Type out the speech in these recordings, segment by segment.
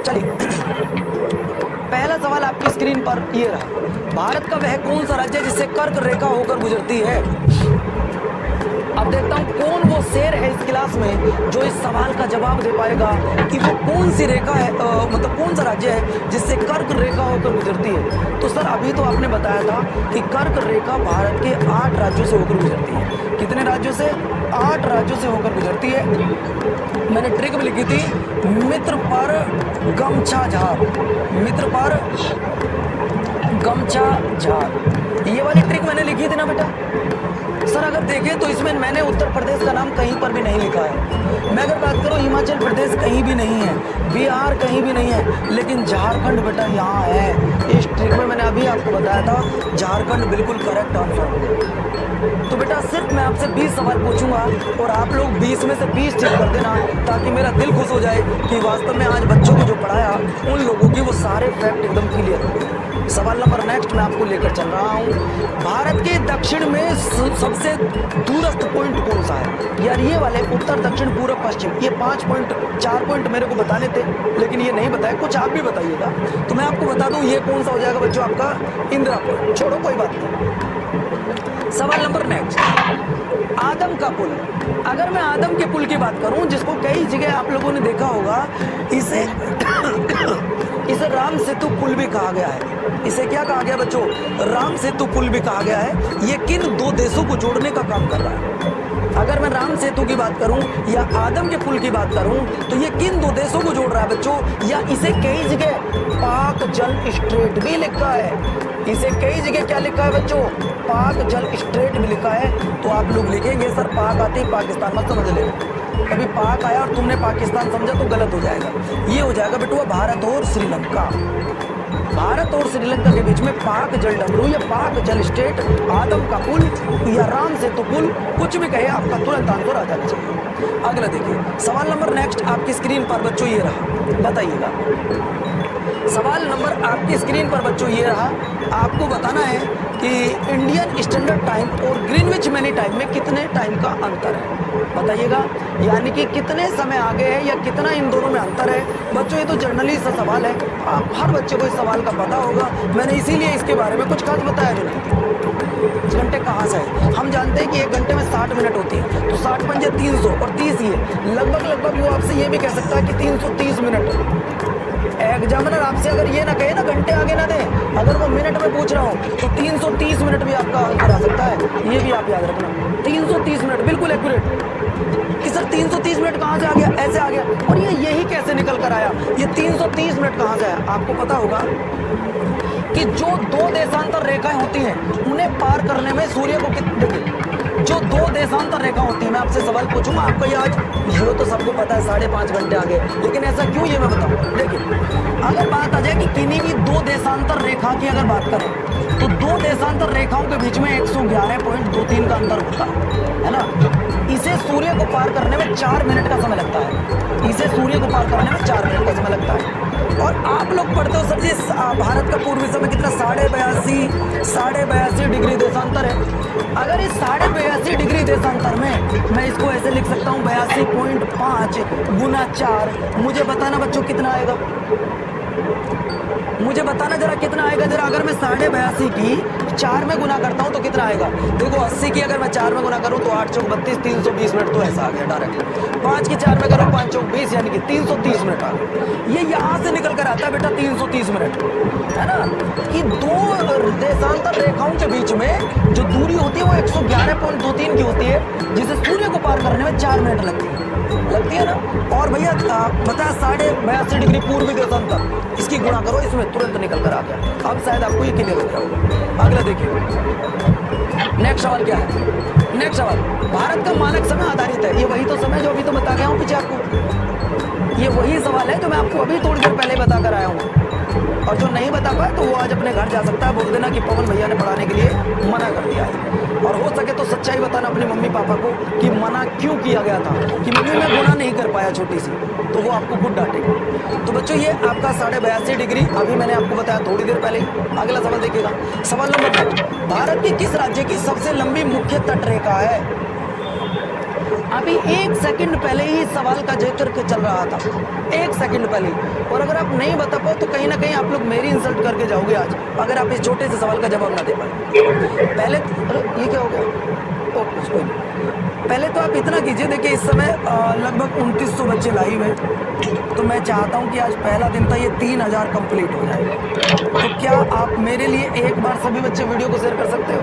चलिए, पहला सवाल आपकी स्क्रीन पर ये रहा, भारत का वह कौन सा राज्य जिससे कर्क रेखा होकर गुजरती है। अब देखता हूं कौन वो शेर है इस क्लास में जो इस सवाल का जवाब दे पाएगा कि वो कौन सी रेखा है, मतलब कौन सा राज्य है जिससे कर्क रेखा होकर गुजरती है। तो सर अभी तो आपने बताया था कि कर्क रेखा भारत के 8 राज्यों से होकर गुजरती है। कितने राज्यों से? 8 राज्यों से होकर गुजरती है। मैंने ट्रिक भी लिखी थी, मित्र पर गमछा झार, मित्र पर गमछा झार, ये वाली ट्रिक मैंने लिखी थी ना बेटा। सर अगर देखें तो इसमें मैंने उत्तर प्रदेश का नाम कहीं पर भी नहीं लिखा है। मैं अगर बात करूं हिमाचल प्रदेश कहीं भी नहीं है, बिहार कहीं भी नहीं है, लेकिन झारखंड बेटा यहाँ है। इस ट्रिक में मैंने अभी आपको बताया था झारखंड बिल्कुल करेक्ट आंसर होगा। तो बेटा सिर्फ मैं आपसे 20 सवाल पूछूंगा और आप लोग 20 में से 20 ठीक कर देना, ताकि मेरा दिल खुश हो जाए कि वास्तव में आज बच्चों को जो पढ़ाया उन लोगों की वो सारे फैक्ट एकदम क्लियर हो। सवाल नंबर नेक्स्ट मैं आपको लेकर चल रहा हूँ, भारत के दक्षिण में सबसे दूरस्थ पॉइंट कौन सा है। यार ये वाले उत्तर दक्षिण पूर्व पश्चिम, ये 5 पॉइंट 4 पॉइंट मेरे को बताने थे, लेकिन ये नहीं बताया, कुछ आप भी बताइएगा तो मैं आपको बता दूं ये कौन सा हो जाएगा बच्चों आपका इंदिरा पॉइंट। छोड़ो कोई बात नहीं। सवाल नंबर नेक्स्ट, आदम का पुल। अगर मैं आदम के पुल की बात करूं, जिसको कई जगह आप लोगों ने देखा होगा, इसे इसे राम सेतु पुल भी कहा गया है। इसे क्या कहा गया बच्चों? राम सेतु पुल भी कहा गया है। ये किन 2 देशों को जोड़ने का काम कर रहा है? अगर मैं राम सेतु की बात करूं या आदम के पुल की बात करूं तो ये किन 2 देशों को जोड़ रहा है बच्चों? या इसे कई जगह पाक जल स्ट्रेट भी लिखा है। इसे कई जगह क्या लिखा है बच्चों? पाक जल स्ट्रेट भी लिखा है। तो आप लोग लिखेंगे सर पाक आते ही पाकिस्तान, मत समझ लेना। कभी पाक आया और तुमने पाकिस्तान समझा तो गलत हो जाएगा। ये हो जाएगा बेटुआ भारत और श्रीलंका। भारत और श्रीलंका के बीच में पाक जल डमरू या पाक जल स्टेट, आदम का पुल या राम सेतु पुल, कुछ भी कहे आपका तुरंत आंसर आ जाना चाहिए। अगला देखिए, सवाल नंबर नेक्स्ट आपकी स्क्रीन पर बच्चों ये रहा, बताइएगा। सवाल नंबर आपकी स्क्रीन पर बच्चों ये रहा, आपको बताना है कि इंडियन स्टैंडर्ड टाइम और ग्रीनविच मैन टाइम में कितने टाइम का अंतर है, बताइएगा। यानी कि कितने समय आगे है या कितना इन दोनों में अंतर है। बच्चों ये तो जर्नली सा सवाल है, आप हर बच्चे को इस सवाल का पता होगा। मैंने इसीलिए इसके बारे में कुछ खास बताया जो नहीं। घंटे कहाँ से है? हम जानते हैं कि 1 घंटे में 60 मिनट होती है, तो 60 पंजे 300 और 30 ये लगभग वो आपसे ये भी कह सकता है कि 330 मिनट। एग्जामिनर आपसे अगर ये ना कहे ना घंटे आगे ना दे, अगर वो मिनट में पूछ रहा हो तो 330 मिनट भी आपका आंसर आ सकता है। ये भी आप याद रखना, 330 मिनट बिल्कुल एक्यूरेट। कि सर 330 मिनट कहाँ से आ गया? ऐसे आ गया। और ये यही कैसे निकल कर आया? ये 330 मिनट कहाँ से आया? आपको पता होगा कि जो 2 देशांतर रेखाएं होती हैं उन्हें पार करने में सूर्य को देखिए, जो 2 देशांतर रेखा होती है, मैं आपसे सवाल पूछूंगा, आपका ये आज ये तो सबको पता है 5.5 घंटे आगे, लेकिन ऐसा क्यों ये मैं बताऊं। देखिए अगर बात आ जाए कि किन्हीं भी 2 देशांतर रेखा की अगर बात करें तो 2 देशांतर रेखाओं के बीच में 111.23 का अंतर होता है ना। इसे सूर्य को पार करने में 4 मिनट का समय लगता है। इसे सूर्य को पार करने में 4 मिनट का समय लगता है। और आप लोग पढ़ते हो सर जी भारत का पूर्वी समय कितना? 82.5 डिग्री देशांतर है। अगर इस 82.5 डिग्री देशांतर में मैं इसको ऐसे लिख सकता हूँ 82.5 गुना 4, मुझे बताना बच्चों कितना आएगा? मुझे बताना जरा कितना आएगा जरा। अगर मैं 82.5 की 4 में गुना करता हूं तो कितना आएगा? देखो 80 की अगर मैं 4 में गुना करूं तो 8 चौक 32, 320 मिनट तो ऐसा आ गया डायरेक्ट। 5 की 4 में करूं 5 चौक 20 यानी कि 330 मिनट आ गया। ये यहां से निकल कर आता है बेटा 330 मिनट, है ना। कि 2 देशांतर रेखाओं के बीच में जो दूरी होती है वो 111.23 की होती है, जिसे सूर्य को पार करने में 4 मिनट लगती है ना। और भैया पता है 82.5 डिग्री पूर्वी देशांतर, इसकी गुणा करो, इसमें तुरंत निकल कर आ गया। अब शायद आपको ये क्लियर हो गया होगा। अगला देखिए, नेक्स्ट सवाल क्या है? नेक्स्ट सवाल, भारत का मानक समय आधारित है। ये वही तो समय जो अभी तो बता गया हूँ पीछे आपको। ये वही सवाल है जो मैं आपको अभी थोड़ी देर पहले बता कर आया हूँ। और जो नहीं बता पाए तो वो आज अपने घर जा सकता है, बोल देना कि पवन भैया ने पढ़ाने के लिए मना कर दिया है। और हो सके तो सच्चाई बताना अपने मम्मी पापा को कि मना क्यों किया गया था, कि मम्मी मैं गुनाह नहीं कर पाया छोटी सी, तो वो आपको खुद डांटेगा। तो बच्चों ये आपका 82.5 डिग्री अभी मैंने आपको बताया थोड़ी देर पहले। अगला सवाल देखिएगा, सवाल नंबर 2, भारत के किस राज्य की सबसे लंबी मुख्य तट रेखा है? अभी 1 सेकंड पहले ही सवाल का जिक्र चल रहा था, 1 सेकंड पहले ही। और अगर आप नहीं बता पाओ तो कहीं ना कहीं आप लोग मेरी इंसल्ट करके जाओगे आज, अगर आप इस छोटे से सवाल का जवाब ना दे पाए। पहले ये क्या हो गया, कोई नहीं। पहले तो आप इतना कीजिए, देखिए इस समय लगभग 2900 बच्चे लाइव हैं, तो मैं चाहता हूं कि आज पहला दिन था, ये 3000 कंप्लीट हो जाए। तो क्या आप मेरे लिए एक बार सभी बच्चे वीडियो को शेयर कर सकते हो?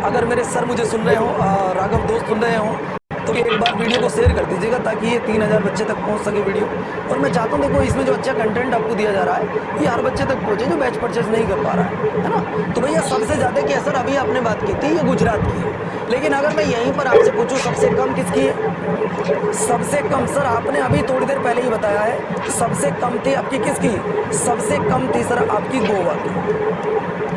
अगर मेरे सर मुझे सुन रहे हो, राघव दोस्त सुन रहे हो, तो एक बार वीडियो को शेयर कर दीजिएगा ताकि ये 3000 बच्चे तक पहुंच सके वीडियो। और मैं चाहता हूँ देखो इसमें जो अच्छा कंटेंट आपको दिया जा रहा है ये हर बच्चे तक पहुंचे जो बैच परचेज नहीं कर पा रहा है ना। तो भैया सबसे ज़्यादा की असर अभी आपने बात की थी ये गुजरात की है, लेकिन अगर मैं यहीं पर आपसे पूछूँ सबसे कम किसकी है? सबसे कम सर आपने अभी थोड़ी देर पहले ही बताया है, सबसे कम थी आपकी किसकी? सबसे कम थी सर आपकी गोवा की।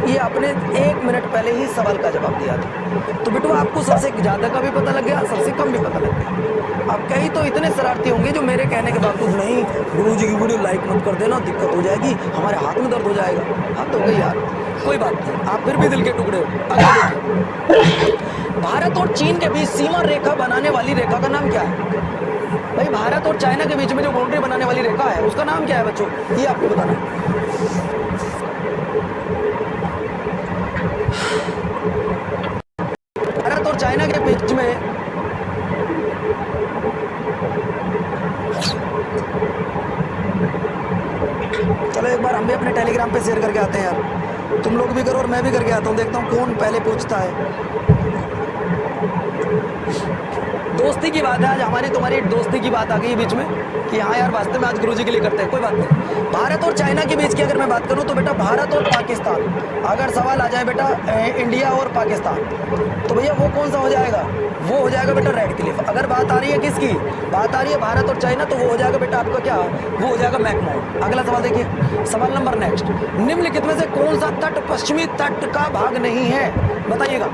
ये आपने 1 मिनट पहले ही सवाल का जवाब दिया था। तो बेटू आपको सबसे ज़्यादा का भी पता लग गया, सबसे कम भी पता लग गया। अब कई तो इतने शरारती होंगे जो मेरे कहने के बावजूद नहीं गुरुजी की वीडियो लाइक मत कर देना, दिक्कत हो जाएगी, हमारे हाथ में दर्द हो जाएगा। हाथ हो गई यार, कोई बात नहीं, आप फिर भी दिल के टुकड़े हो। अगर देखिए भारत और चीन के बीच सीमा रेखा बनाने वाली रेखा का नाम क्या है? भाई भारत और चाइना के बीच में जो बाउंड्री बनाने वाली रेखा है उसका नाम क्या है बच्चों? ये आपको बताना है। भारत और चाइना के बीच में चलो एक बार हम भी अपने टेलीग्राम पे शेयर करके आते हैं यार, तुम लोग भी करो और मैं भी करके आता हूँ, देखता हूँ कौन पहले पूछता है। दोस्ती की बात है आज, हमारी तुम्हारी दोस्ती की बात आ गई बीच में कि हाँ यार वास्तव में आज गुरुजी के लिए करते हैं, कोई बात नहीं। भारत और चाइना के बीच की अगर मैं बात करूं तो बेटा भारत और पाकिस्तान, अगर सवाल आ जाए बेटा इंडिया और पाकिस्तान, तो भैया वो कौन सा हो जाएगा? वो हो जाएगा बेटा रेड क्लिफ। अगर बात आ रही है किसकी? बात आ रही है भारत और चाइना, तो वो हो जाएगा बेटा आपका क्या? वो हो जाएगा मैकमोन। अगला सवाल देखिए, सवाल नंबर नेक्स्ट, निम्नलिखित में से कौन सा तट पश्चिमी तट का भाग नहीं है? बताइएगा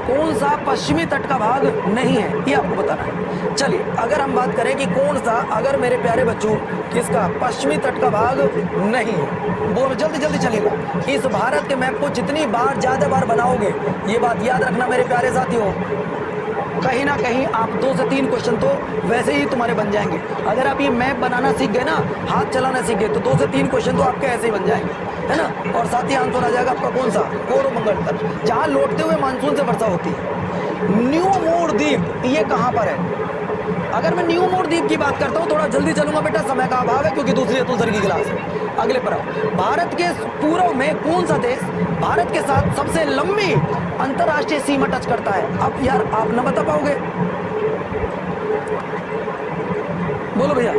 कौन सा पश्चिमी तट का भाग नहीं है, ये आपको बताना है। चलिए अगर हम बात करें कि कौन सा, अगर मेरे प्यारे बच्चों किसका पश्चिमी तट का भाग नहीं है, बोलो जल्दी जल्दी चलिएगा। इस भारत के मैप को जितनी बार ज्यादा बार बनाओगे, ये बात याद रखना मेरे प्यारे साथियों, कहीं ना कहीं आप 2 से 3 क्वेश्चन तो वैसे ही तुम्हारे बन जाएंगे। अगर आप ये मैप बनाना सीख गए ना, हाथ चलाना सीख गए, तो 2 से 3 क्वेश्चन तो आपके ऐसे ही बन जाएंगे, है ना। और साथ ही आंसर आ जाएगा आपका कौन सा? कोरोमंगल तट, जहाँ लौटते हुए मानसून से वर्षा होती है। न्यू मोर द्वीप ये कहाँ पर है? अगर मैं न्यू मोर द्वीप की बात करता हूँ, थोड़ा जल्दी चलूंगा बेटा, समय का अभाव है क्योंकि दूसरी अतुल सर की क्लास है। अगले पर आओ, भारत के पूर्व में कौन सा देश भारत के साथ सबसे लंबी अंतरराष्ट्रीय सीमा टच करता है? अब यार आप न बता पाओगे, बोलो भैया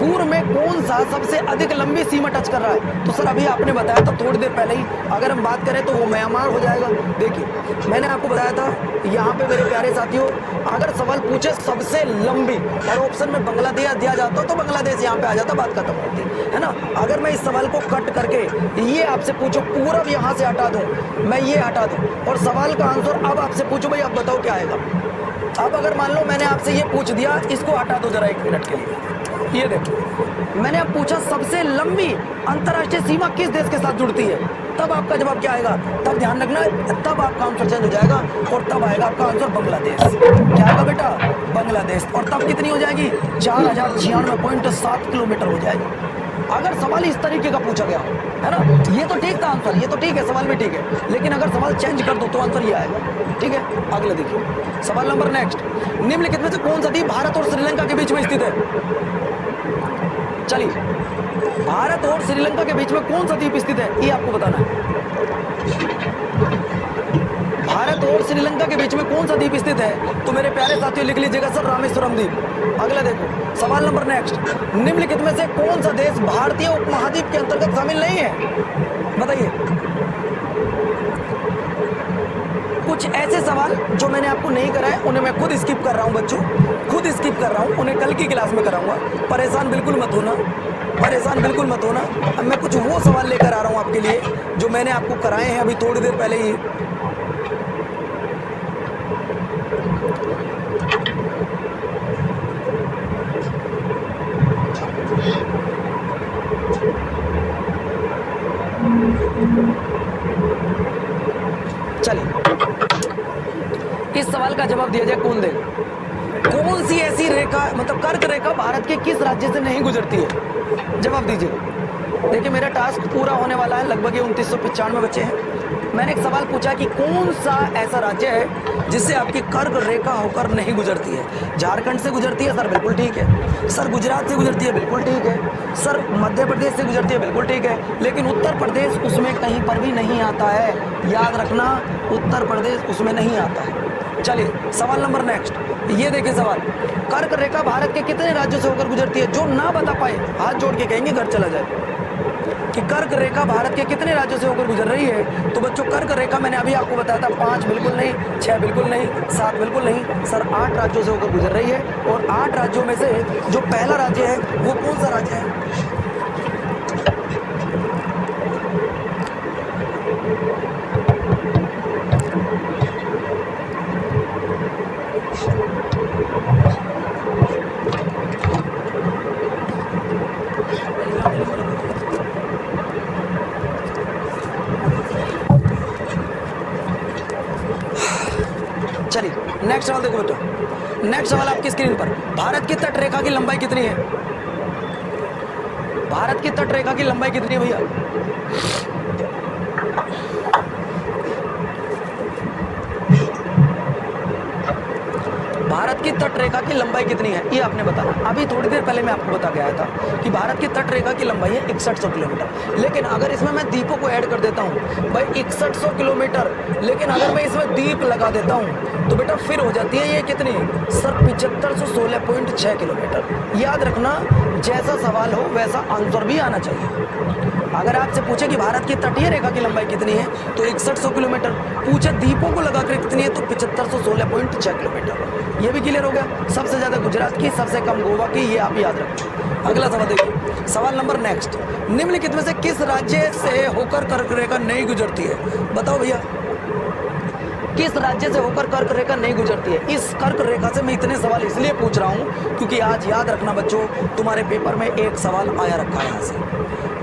पूर्व में कौन सा सबसे अधिक लंबी सीमा टच कर रहा है? तो सर अभी आपने बताया था थोड़ी देर पहले ही, अगर हम बात करें तो वो म्यांमार हो जाएगा। देखिए मैंने आपको बताया था यहाँ पे मेरे प्यारे साथियों, अगर सवाल पूछे सबसे लंबी और ऑप्शन में बांग्लादेश दिया जाता तो बांग्लादेश यहाँ पे आ जाता, बात खत्म होती है ना। अगर मैं इस सवाल को कट करके ये आपसे पूछूं, पूरब यहाँ से हटा दूं, मैं ये हटा दूं और सवाल का आंसर अब आपसे पूछूं, भाई अब बताओ क्या आएगा। अब अगर मान लो मैंने आपसे ये पूछ दिया, इसको हटा दो जरा 1 मिनट के लिए, ये देखो मैंने अब पूछा सबसे लंबी अंतरराष्ट्रीय सीमा किस देश के साथ जुड़ती है, तब आपका जवाब क्या आएगा? तब ध्यान रखना, तब आपका आंसर चेंज हो जाएगा और तब आएगा आपका आंसर बांग्लादेश। क्या आएगा बेटा? बांग्लादेश। और तब कितनी हो जाएगी? 4096.7 किलोमीटर हो जाएगी। अगर सवाल इस तरीके का पूछा गया है ना, ये तो ठीक था आंसर, ये तो ठीक है, सवाल भी ठीक है, लेकिन अगर सवाल चेंज कर दो तो आंसर ये आएगा। ठीक है अगले देखिए, सवाल नंबर नेक्स्ट, निम्नलिखित में से कौन सा द्वीप भारत और श्रीलंका के बीच में स्थित है? चलिए भारत और श्रीलंका के बीच में कौन सा द्वीप स्थित है, ये आपको बताना है। भारत और श्रीलंका के बीच में कौन सा द्वीप स्थित है? तो मेरे प्यारे साथियों लिख लीजिएगा सर रामेश्वरम द्वीप। अगला देखो सवाल नंबर नेक्स्ट, निम्नलिखित में से कौन सा देश भारतीय उपमहाद्वीप के अंतर्गत शामिल नहीं है? बताइए। कुछ ऐसे सवाल जो मैंने आपको नहीं कराए उन्हें मैं खुद स्किप कर रहा हूं बच्चों, खुद स्किप कर रहा हूं, उन्हें कल की क्लास में कराऊंगा। परेशान बिल्कुल मत होना, परेशान बिल्कुल मत होना। अब मैं कुछ वो सवाल लेकर आ रहा हूं आपके लिए जो मैंने आपको कराए हैं अभी थोड़ी देर पहले ही। चलिए का जवाब दिया जाए कौन दे? कौन सी ऐसी रेखा मतलब कर्क रेखा भारत के किस राज्य से नहीं गुजरती है? जवाब दीजिए। देखिए मेरा टास्क पूरा होने वाला है, लगभग 2995 बचे हैं। मैंने एक सवाल पूछा कि कौन सा ऐसा राज्य है जिससे आपकी कर्क रेखा होकर नहीं गुजरती है? झारखंड से गुजरती है सर, बिल्कुल ठीक है। सर गुजरात से गुजरती है, बिल्कुल ठीक है। सर मध्य प्रदेश से गुजरती है, बिल्कुल ठीक है। लेकिन उत्तर प्रदेश उसमें कहीं पर भी नहीं आता है, याद रखना, उत्तर प्रदेश उसमें नहीं आता है। चलिए सवाल नंबर नेक्स्ट, ये देखिए सवाल, कर्क रेखा भारत के कितने राज्यों से होकर गुजरती है? जो ना बता पाए हाथ जोड़ के कहेंगे घर चला जाए कि कर्क रेखा भारत के कितने राज्यों से होकर गुजर रही है। तो बच्चों कर्क रेखा मैंने अभी आपको बताया था, 5 बिल्कुल नहीं, 6 बिल्कुल नहीं, 7 बिल्कुल नहीं सर, 8 राज्यों से होकर गुजर रही है। और 8 राज्यों में से जो पहला राज्य है वो कौन सा राज्य है? चलिए नेक्स्ट सवाल देखो बेटा, नेक्स्ट सवाल आपकी स्क्रीन पर, भारत की तट रेखा की लंबाई कितनी है? भारत की तट रेखा की लंबाई कितनी है भैया? भारत की तट रेखा की लंबाई कितनी है ये आपने बताना। अभी थोड़ी देर पहले मैं आपको बता के आया था कि भारत की तट रेखा की लंबाई है 6100 किलोमीटर। लेकिन अगर इसमें मैं द्वीपों को ऐड कर देता हूँ भाई 6100 किलोमीटर, लेकिन अगर मैं इसमें द्वीप लगा देता हूँ तो बेटा फिर हो जाती है ये कितनी सर 7516.6 किलोमीटर। याद रखना, जैसा सवाल हो वैसा आंसर भी आना चाहिए। अगर आपसे पूछे कि भारत की तटीय रेखा की लंबाई कितनी है तो 6100 किलोमीटर, पूछे द्वीपों को लगाकर कितनी है तो 7516.6 किलोमीटर। ये भी क्लियर हो गया। सबसे ज्यादा गुजरात की, सबसे कम गोवा की, ये आप याद रखें। अगला सवाल देखिए, सवाल नंबर नेक्स्ट, निम्नलिखित में से किस राज्य से होकर कर्क रेखा नहीं गुजरती है? बताओ भैया, किस राज्य से होकर कर्क रेखा नहीं गुजरती है? इस कर्क रेखा से मैं इतने सवाल इसलिए पूछ रहा हूं क्योंकि आज याद रखना बच्चों, तुम्हारे पेपर में एक सवाल आया रखा है। यहाँ से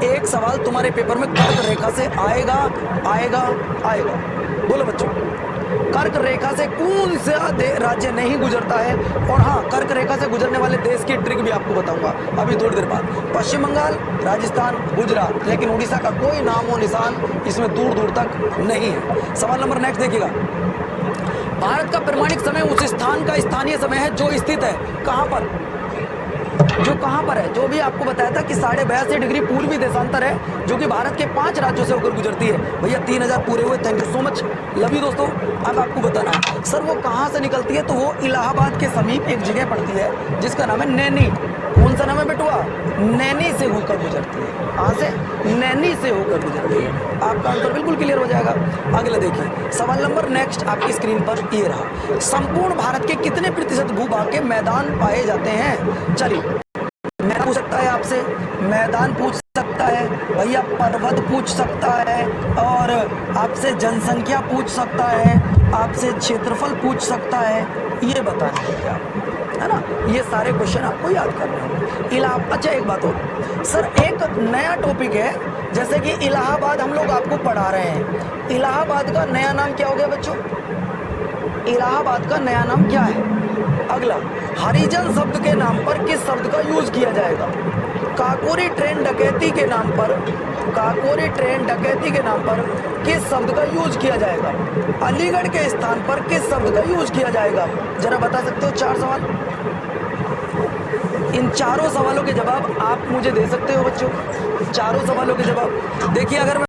एक सवाल तुम्हारे पेपर में कर्क रेखा से आएगा आएगा आएगा। बोलो बच्चों, कर्क रेखा से कौन सा राज्य नहीं गुजरता है? और हाँ, कर्क रेखा से गुजरने वाले देश की ट्रिक भी आपको बताऊंगा अभी थोड़ी देर बाद। पश्चिम बंगाल, राजस्थान, गुजरात, लेकिन उड़ीसा का कोई नामो निशान इसमें दूर दूर तक नहीं है। सवाल नंबर नेक्स्ट देखिएगा, भारत का प्रमाणिक समय उस स्थान का स्थानीय समय है जो स्थित है कहां पर? जो कहां पर है? जो भी आपको बताया था कि 82.5 डिग्री पूर्वी देशांतर है, जो कि भारत के 5 राज्यों से होकर गुजरती है। भैया 3000 पूरे हुए, thank you so much, love you दोस्तों। अब आपको बताना है सर वो कहां से निकलती है, तो वो इलाहाबाद के समीप एक जगह पड़ती है जिसका नाम है नैनी। कौन सा नाम है बेटुआ? नैनी से होकर गुजरती है। कहां से? नैनी से होकर गुजरती है। आपका आंसर बिल्कुल क्लियर हो जाएगा। अगला देखिए, सवाल नंबर नेक्स्ट आपकी स्क्रीन पर ये रहा, संपूर्ण भारत के कितने प्रतिशत भूभाग के मैदान पाए जाते हैं? चलिए मैदान पूछ सकता है आपसे, मैदान पूछ सकता है भैया, पर्वत पूछ सकता है, और आपसे जनसंख्या पूछ सकता है, आपसे क्षेत्रफल पूछ सकता है। ये बताना है है ना, ये सारे क्वेश्चन आपको याद करने होंगे। अच्छा एक बात और सर, एक नया टॉपिक है, जैसे कि इलाहाबाद हम लोग आपको पढ़ा रहे हैं, इलाहाबाद का नया नाम क्या हो गया बच्चों? इलाहाबाद का नया नाम क्या है? अगला, हरिजन शब्द के नाम पर किस शब्द का यूज किया जाएगा? काकोरी ट्रेन डकैती के नाम पर, काकोरी ट्रेन डकैती के नाम पर किस शब्द का यूज किया जाएगा? अलीगढ़ के स्थान पर किस शब्द का यूज किया जाएगा? जरा बता सकते हो? 4 सवाल, इन चारों सवालों के जवाब आप मुझे दे सकते हो बच्चों, चारों सवालों के जवाब। देखिए अगर